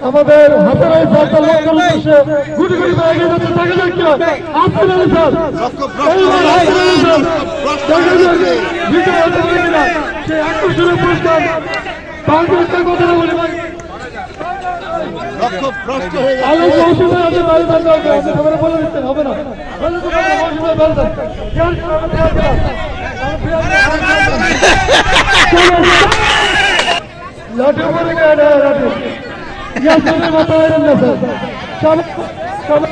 আমাদের হাতের এই ফলটা লক্ষ্য উদ্দেশ্যে গুটি গুটি করে এগিয়ে যাচ্ছে। দেখা যাক কি হয়। আফরিন আলী স্যার বিজয় হতে পারে কিনা সেই আকর্ষণীয় পুরস্কার বাংলাদেশের কথা না বলি ভাই আলোক মৌসুমে আছে বাইরে থাকতে হবে। আপনারা বলে দিচ্ছেন হবে না মৌসুমে বাইরে থাকতে লাঠি পরে লাঠি ইয়াসিনের মাথা হয়ে না স্যার সবাই